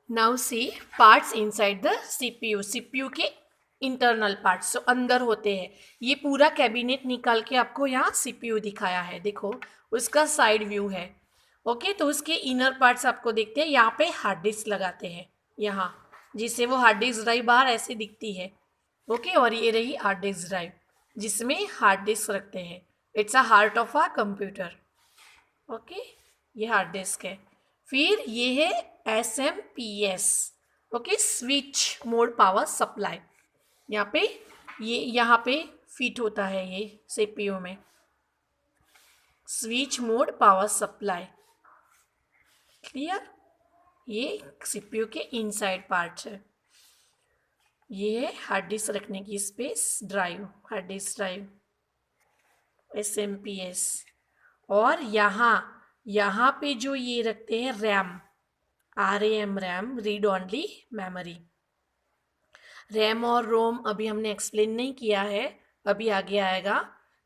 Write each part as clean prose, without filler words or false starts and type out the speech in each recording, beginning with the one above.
Now see parts inside the CPU. CPU के internal parts जो अंदर होते हैं, ये पूरा कैबिनेट निकाल के आपको यहाँ सीपीयू दिखाया है, देखो उसका साइड व्यू है। ओके, तो उसके इनर पार्ट्स आपको देखते हैं, यहाँ पे हार्ड डिस्क लगाते हैं यहाँ, जिससे वो हार्ड डिस्क ड्राइव बाहर ऐसे दिखती है। ओके, और ये रही हार्ड डिस्क ड्राइव जिसमें हार्ड डिस्क रखते हैं। It's a heart of a computer. Okay, ये हार्ड डिस्क है। फिर ये है SMS। Okay, switch mode power supply. यहाँ पे यहाँ पे फिट होता है ये सीपीयू में, switch mode power supply. Clear? ये सीपीयू के इनसाइड पार्ट है। ये है हार्ड डिस्क रखने की space, drive, hard disk drive SMS। और यहाँ पे जो ये रखते हैं RAM, RAM, RAM read only memory. RAM और रोम अभी हमने एक्सप्लेन नहीं किया है, अभी आगे आएगा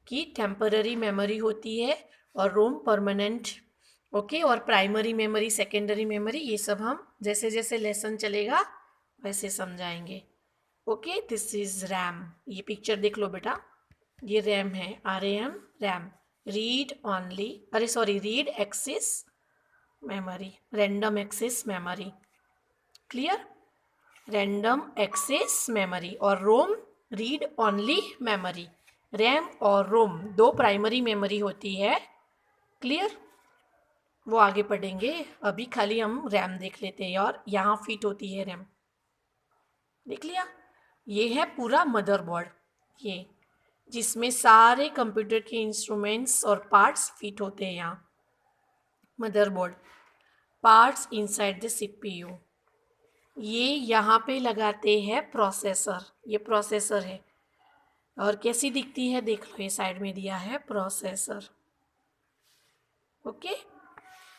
कि टेम्पररी मेमोरी होती है और रोम परमानेंट। ओके, और प्राइमरी मेमोरी, सेकेंडरी मेमोरी, ये सब हम जैसे जैसे लेसन चलेगा वैसे समझाएंगे। Okay, this is RAM. ये पिक्चर देख लो बेटा, ये रैम है, RAM, रैम रीड ओनली, अरे sorry, read access memory, random access memory. Clear? Random access memory. और ROM read only memory. RAM और रोम दो प्राइमरी मेमोरी होती है। क्लियर? वो आगे पढ़ेंगे, अभी खाली हम रैम देख लेते हैं। और यहाँ फिट होती है रैम, देख लिया? ये है पूरा मदरबोर्ड, ये जिसमें सारे कंप्यूटर के इंस्ट्रूमेंट्स और पार्ट्स फिट होते हैं। यहाँ motherboard, parts inside the CPU. ये यहाँ पे लगाते हैं प्रोसेसर, ये प्रोसेसर है। और कैसी दिखती है देख लो, ये साइड में दिया है प्रोसेसर। ओके,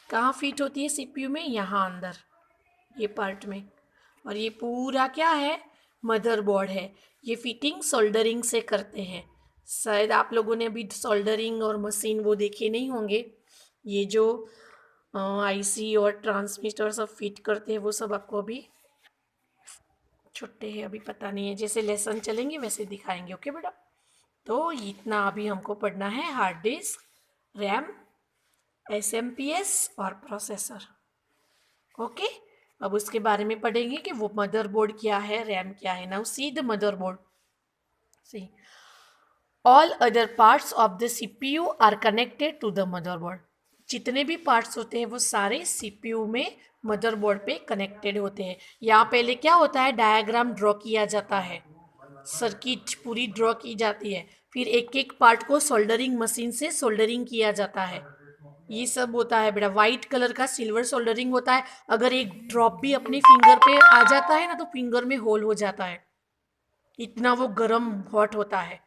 कहाँ फिट होती है सीपीयू में? यहाँ अंदर, ये पार्ट में। और ये पूरा क्या है? मदरबोर्ड है। ये फिटिंग सोल्डरिंग से करते हैं। शायद आप लोगों ने अभी सोल्डरिंग और मशीन वो देखे नहीं होंगे। ये जो IC और ट्रांसमिटर सब फिट करते हैं वो सब आपको अभी छुट्टे हैं, अभी पता नहीं है, जैसे लेसन चलेंगे वैसे दिखाएंगे। ओके बेटा, तो इतना अभी हमको पढ़ना है, हार्ड डिस्क, रैम, SMS और प्रोसेसर। ओके, अब उसके बारे में पढ़ेंगे कि वो मदरबोर्ड क्या है, रैम क्या है। Now see the motherboard. See all other parts of the CPU are connected to the motherboard. जितने भी पार्ट्स होते हैं वो सारे CPU में मदरबोर्ड पे कनेक्टेड होते हैं। यहाँ पहले क्या होता है, डायग्राम ड्रॉ किया जाता है, सर्किट पूरी ड्रॉ की जाती है, फिर एक एक पार्ट को सोल्डरिंग मशीन से सोल्डरिंग किया जाता है। ये सब होता है बेटा, वाइट कलर का सिल्वर सोल्डरिंग होता है। अगर एक ड्रॉप भी अपने फिंगर पे आ जाता है ना तो फिंगर में होल हो जाता है, इतना वो गर्म हॉट होता है।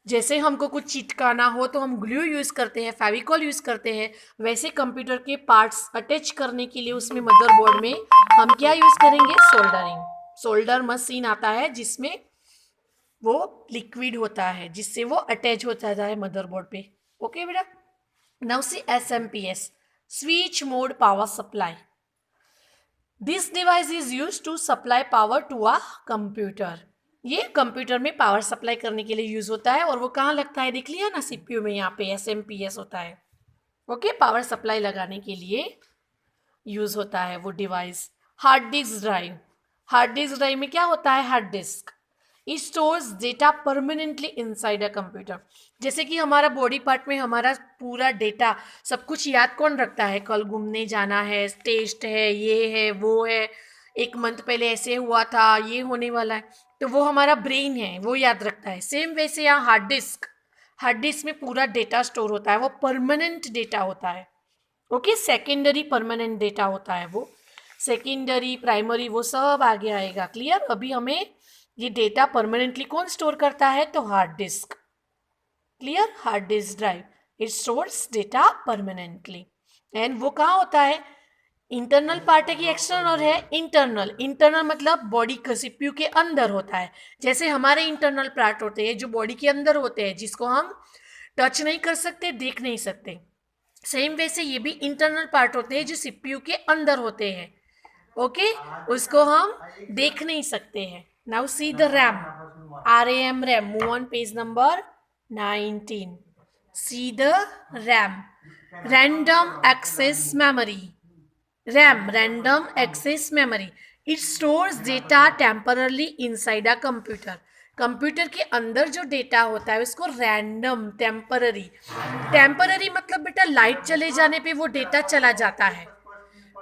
जैसे हमको कुछ चिटकाना हो तो हम ग्लू यूज़ करते हैं, फेविकॉल यूज़ करते हैं, वैसे कंप्यूटर के पार्ट्स अटैच करने के लिए उसमें मदरबोर्ड में हम क्या यूज़ करेंगे? सोल्डरिंग। सोल्डर मशीन आता है जिसमें वो लिक्विड होता है जिससे वो अटैच हो जाता है मदरबोर्ड पे। ओके बेटा, now see SMS, switch mode power supply. This device is use to supply power to a computer. ये कंप्यूटर में पावर सप्लाई करने के लिए यूज होता है। और वो कहाँ लगता है देख लिया ना, CPU में, यहाँ पे SMS होता है। ओके, पावर सप्लाई लगाने के लिए यूज होता है वो device. Hard disk drive, hard disk drive में क्या होता है? Hard disk stores data permanently inside a computer. जैसे कि हमारा बॉडी पार्ट में हमारा पूरा डेटा सब कुछ याद कौन रखता है? कल घूमने जाना है, टेस्ट है, ये है, वो है, एक मंथ पहले ऐसे हुआ था, ये होने वाला है, तो वो हमारा ब्रेन है, वो याद रखता है। सेम वैसे यहाँ हार्ड डिस्क, हार्ड डिस्क में पूरा डेटा स्टोर होता है, वो परमानेंट डेटा होता है। ओके, सेकेंडरी परमानेंट डेटा होता है वो, सेकेंडरी प्राइमरी वो सब आगे आएगा। क्लियर? अभी हमें ये डेटा परमानेंटली कौन स्टोर करता है? तो hard disk. Clear? Hard disk drive, it stores data permanently. And वो कहाँ होता है? इंटरनल पार्ट है कि एक्सटर्नल है? इंटरनल। इंटरनल मतलब बॉडी का CPU के अंदर होता है। जैसे हमारे इंटरनल पार्ट होते हैं जो बॉडी के अंदर होते हैं, जिसको हम टच नहीं कर सकते, देख नहीं सकते, सेम वैसे ये भी इंटरनल पार्ट होते हैं जो CPU के अंदर होते हैं। ओके, उसको हम देख नहीं सकते हैं. Now see the RAM, RAM RAM. Move on page number 19. See the RAM, random access memory. RAM, random access memory. It stores data temporarily inside a computer. Computer के अंदर जो डेटा होता है उसको रैंडम, टेम्पररी मतलब बेटा light चले जाने पे वो डेटा चला जाता है.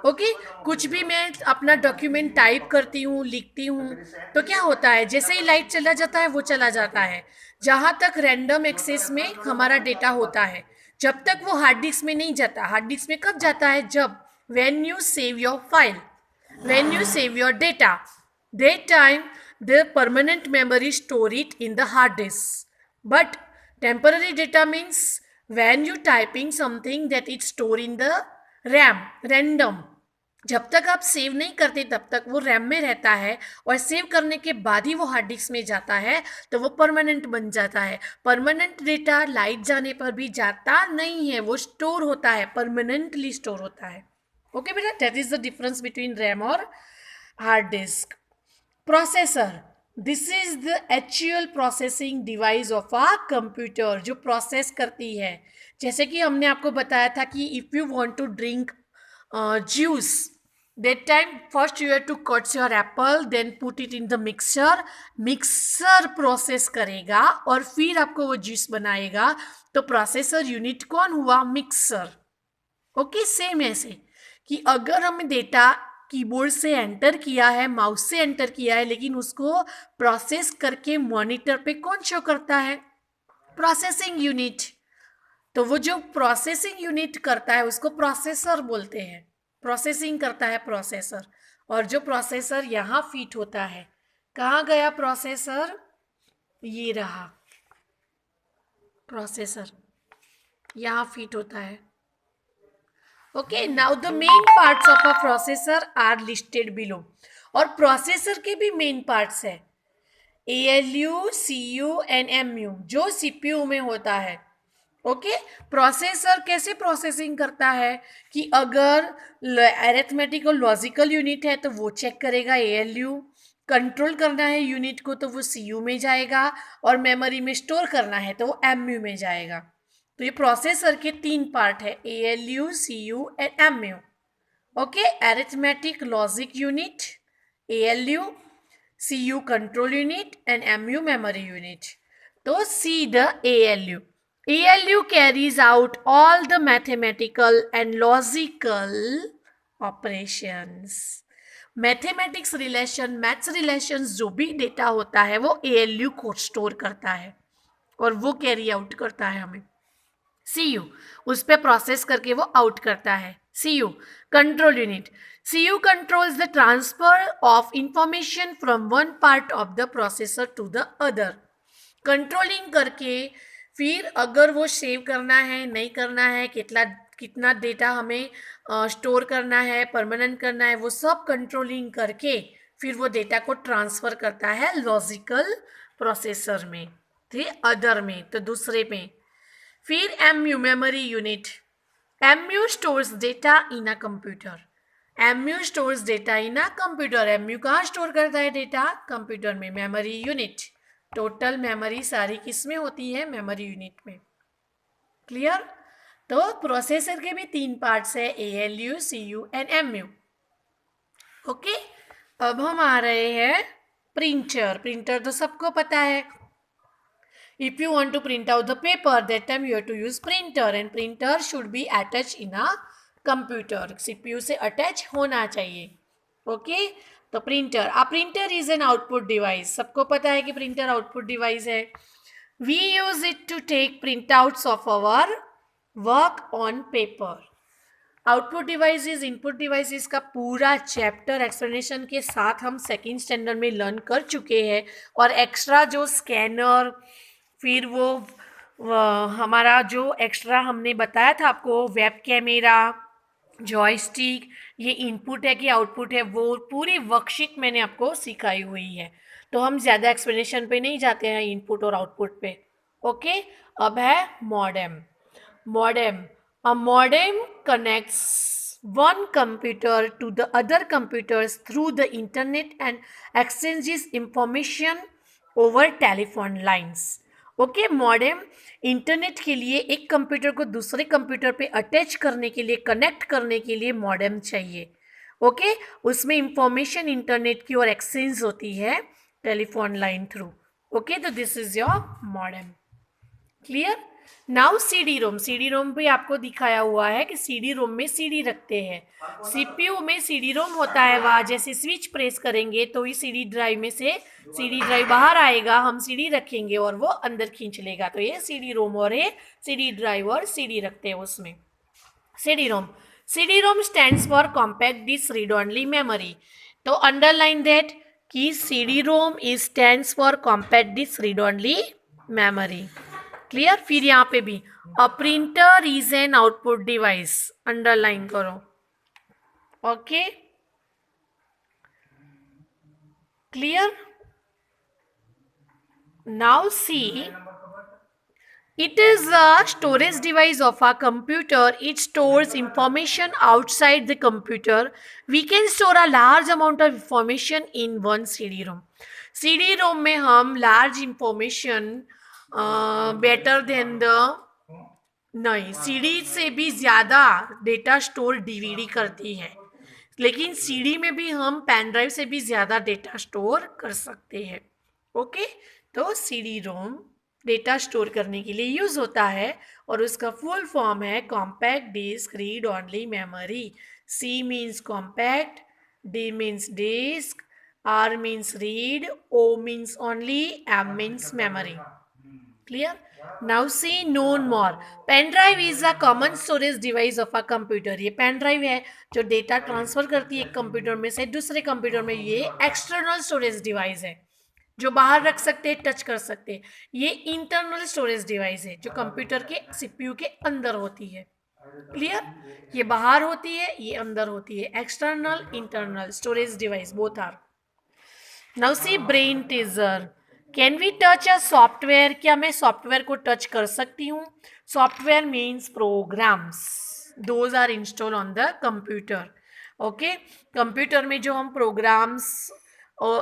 ओके, कुछ भी मैं अपना डॉक्यूमेंट टाइप करती हूँ, लिखती हूँ, तो क्या होता है, जैसे ही लाइट चला जाता है वो चला जाता है. जहां तक रैंडम एक्सेस में हमारा डेटा होता है, जब तक वो हार्ड डिस्क में नहीं जाता. हार्ड डिस्क में कब जाता है, जब when you save your file, when you save your data, that time the permanent memory store it in the hard disk. But temporary data means when you typing something that it store in the RAM, random. जब तक आप save नहीं करते तब तक वो RAM में रहता है, और सेव करने के बाद ही वो हार्ड डिस्क में जाता है, तो वो परमानेंट बन जाता है. परमानेंट डेटा लाइट जाने पर भी जाता नहीं है, वो स्टोर होता है, परमानेंटली स्टोर होता है. ओके बेटा, that is the difference between RAM और hard disk. Processor, this is the actual processing device of a computer, जो प्रोसेस करती है. जैसे कि हमने आपको बताया था कि if you want to drink juice, that time first you have to cut your apple, then put it in the mixer process करेगा और फिर आपको वो जूस बनाएगा. तो प्रोसेसर यूनिट कौन हुआ, मिक्सर. ओके, सेम ऐसे कि अगर हमें डेटा कीबोर्ड से एंटर किया है, माउस से एंटर किया है, लेकिन उसको प्रोसेस करके मॉनिटर पे कौन शो करता है, प्रोसेसिंग यूनिट. तो वो जो प्रोसेसिंग यूनिट करता है उसको प्रोसेसर बोलते हैं. प्रोसेसिंग करता है प्रोसेसर. और जो प्रोसेसर यहाँ फिट होता है, कहाँ गया प्रोसेसर, ये रहा प्रोसेसर, यहाँ फिट होता है. Okay, now the main parts of a processor are listed below. और प्रोसेसर के भी मेन पार्ट्स है, ALU, CU एंड MU, जो CPU में होता है. ओके, प्रोसेसर कैसे प्रोसेसिंग करता है कि अगर अरिथमेटिक और लॉजिकल यूनिट है तो वो चेक करेगा ALU, कंट्रोल करना है यूनिट को तो वो CU में जाएगा, और मेमोरी में स्टोर करना है तो वो MU में जाएगा. तो ये प्रोसेसर के 3 पार्ट है, ALU, CU and MU. Okay, arithmetic logic unit, ALU, CU control unit and MU memory unit. तो see the ALU. ALU carries out all the mathematical and logical operations. Mathematics relation, maths relations जो भी data होता है वो ALU को store करता है और वो कैरी आउट करता है हमें. CU उस पर प्रोसेस करके वो आउट करता है. CU control unit. CU controls the transfer of information from one part of the processor to the other. Controlling करके फिर अगर वो सेव करना है, नहीं करना है, कितना डेटा हमें स्टोर करना है, परमानेंट करना है, वो सब कंट्रोलिंग करके फिर वो डेटा को ट्रांसफ़र करता है लॉजिकल प्रोसेसर में, फिर अदर में, तो दूसरे में. फिर MU memory unit. MU stores data in a computer. MU stores data in a computer. MU कहाँ स्टोर करता है डेटा, कंप्यूटर में. मेमोरी यूनिट, टोटल मेमोरी सारी किस में होती है, मेमोरी यूनिट में. क्लियर. तो प्रोसेसर के भी 3 पार्ट्स है, ALU, CU and MU. Okay, अब हम आ रहे हैं प्रिंटर. प्रिंटर तो सबको पता है. If you want to print out the paper, that time you have to use printer, and printer should be attach in a computer. CPU से attach होना चाहिए. ओके, तो printer, a printer is an output device. सबको पता है कि printer output device है. We use it to take printouts of our work on paper. Output devices, input devices का पूरा चैप्टर एक्सप्लेनेशन के साथ हम सेकेंड स्टैंडर्ड में लर्न कर चुके हैं. और एक्स्ट्रा जो स्कैनर, फिर वो हमारा जो एक्स्ट्रा हमने बताया था आपको, वेब कैमरा, जॉयस्टिक, ये इनपुट है कि आउटपुट है, वो पूरी वर्कशीट मैंने आपको सिखाई हुई है. तो हम ज़्यादा एक्सप्लेनेशन पे नहीं जाते हैं इनपुट और आउटपुट पे. ओके, अब है modem. Modem, a modem connects one computer to the other computers through the internet and exchanges information over telephone lines. Okay, modem internet के लिए एक कंप्यूटर को दूसरे कंप्यूटर पे अटैच करने के लिए, कनेक्ट करने के लिए मॉडेम चाहिए. ओके, उसमें इंफॉर्मेशन इंटरनेट की और एक्सचेंज होती है टेलीफोन लाइन थ्रू. ओके, तो this is your modem. Clear. Now CD ROM. CD रोम भी आपको दिखाया हुआ है कि सीडी रोम में सीडी रखते हैं. सीपीयू में सीडी रोम होता है, वहाँ जैसे स्विच प्रेस करेंगे तो ही सीडी ड्राइव में से सीडी ड्राइव बाहर आएगा, हम सीडी रखेंगे और वो अंदर खींच लेगा. तो ये सीडी रोम और ये सीडी ड्राइव और सीडी रखते हैं उसमें. CD ROM. CD ROM stands for compact disc read only memory. तो अंडरलाइन दैट कि CD ROM is stands for compact disc read only memory. Clear. फिर यहाँ पे भी a printer is an output device. Underline करो. Okay, clear. Now see, it is a storage device of a computer. It stores information outside the computer. We can store a large amount of information in one CD-ROM. CD-ROM में हम large information better than the, नहीं, CD से भी ज़्यादा data store DVD करती है, लेकिन CD में भी हम पेन ड्राइव से भी ज़्यादा डेटा स्टोर कर सकते हैं. ओके, तो सीडी रोम डेटा स्टोर करने के लिए यूज़ होता है और उसका फुल फॉर्म है compact disc read only memory. C means compact, D means disc, R means read, O means only, M means memory. Clear. Now see known more. Pen drive is a common storage device of a computer. ये pen drive है जो data transfer करती है एक computer में से दूसरे computer में. ये एक्सटर्नल स्टोरेज डिवाइस है जो बाहर रख सकते हैं, टच कर सकते हैं. ये इंटरनल स्टोरेज डिवाइस है जो कंप्यूटर के सीपीयू के अंदर होती है. क्लियर. ये बाहर होती है, ये अंदर होती है. External, internal storage device both are. Now see brain teaser. Can we touch a software. क्या मैं सॉफ्टवेयर को टच कर सकती हूँ. Software means programs, those are install on the computer. Okay, computer में जो हम प्रोग्राम्स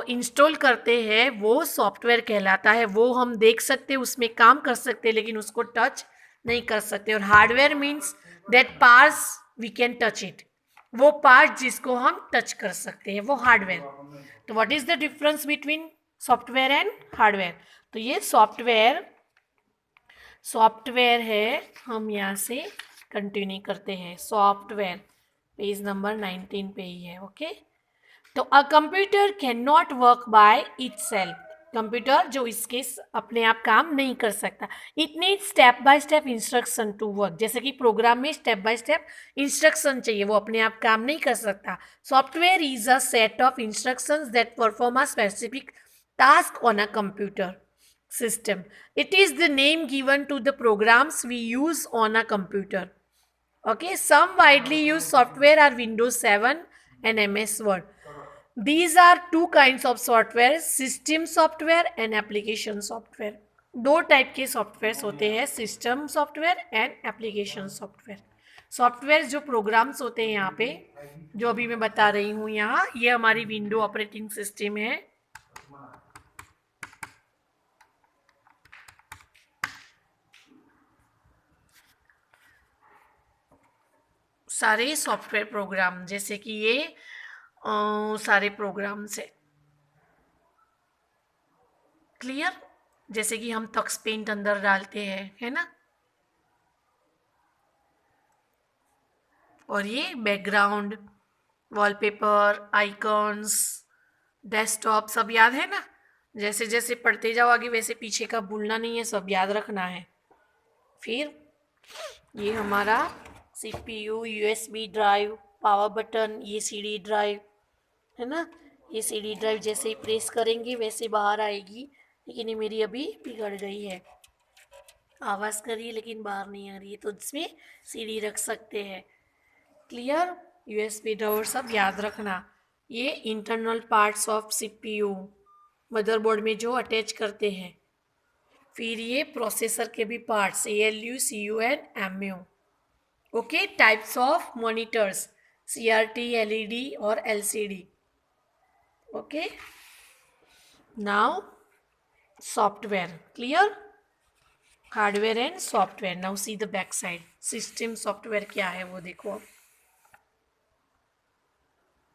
इंस्टॉल करते हैं वो सॉफ्टवेयर कहलाता है. वो हम देख सकते हैं, उसमें काम कर सकते हैं, लेकिन उसको टच नहीं कर सकते. और hardware means that parts we can touch it. वो पार्ट जिसको हम टच कर सकते हैं वो हार्डवेयर. तो what is the difference between software and hardware. तो ये सॉफ्टवेयर है. हम यहाँ से कंटिन्यू करते हैं. सॉफ्टवेयर पेज नंबर 19 पे ही है. ओके, तो a computer can not work by itself. Computer जो इसके अपने आप काम नहीं कर सकता. It need step by step instruction to work. जैसे कि प्रोग्राम में स्टेप बाय स्टेप इंस्ट्रक्शन चाहिए, वो अपने आप काम नहीं कर सकता. Software is a set of instructions that perform a specific task on a computer system. It is the name given to the programs we use on a computer. Okay, some widely used software are Windows 7 and MS Word. These are two kinds of software, system software and application software. दो type के software होते हैं, system software and application software. Software जो programmes होते हैं यहाँ पे, जो अभी मैं बता रही हूँ यहाँ, ये हमारी विंडो ऑपरेटिंग सिस्टम है. सारे सॉफ्टवेयर प्रोग्राम, जैसे कि ये सारे प्रोग्राम्स है. क्लियर. जैसे कि हम टक्स पेंट अंदर डालते हैं, है ना. और ये बैकग्राउंड, वॉलपेपर, आइकॉन्स, डेस्कटॉप, सब याद है ना. जैसे जैसे पढ़ते जाओ आगे वैसे पीछे का भूलना नहीं है, सब याद रखना है. फिर ये हमारा CPU, USB drive, power button, ये CD ड्राइव है ना. ये CD ड्राइव जैसे ही प्रेस करेंगे वैसे बाहर आएगी, लेकिन ये मेरी अभी बिगड़ गई है, आवाज़ कर रही है लेकिन बाहर नहीं आ रही है, तो इसमें CD रख सकते हैं. क्लियर. USB ड्राइव सब याद रखना. ये internal parts of CPU, motherboard में जो अटैच करते हैं. फिर ये प्रोसेसर के भी parts, ALU, CU and MU. Okay, types of monitors. CRT, LED और LCD. Okay. Now software. Clear? Hardware and software. Now see the back side. System software क्या है वो देखो अब.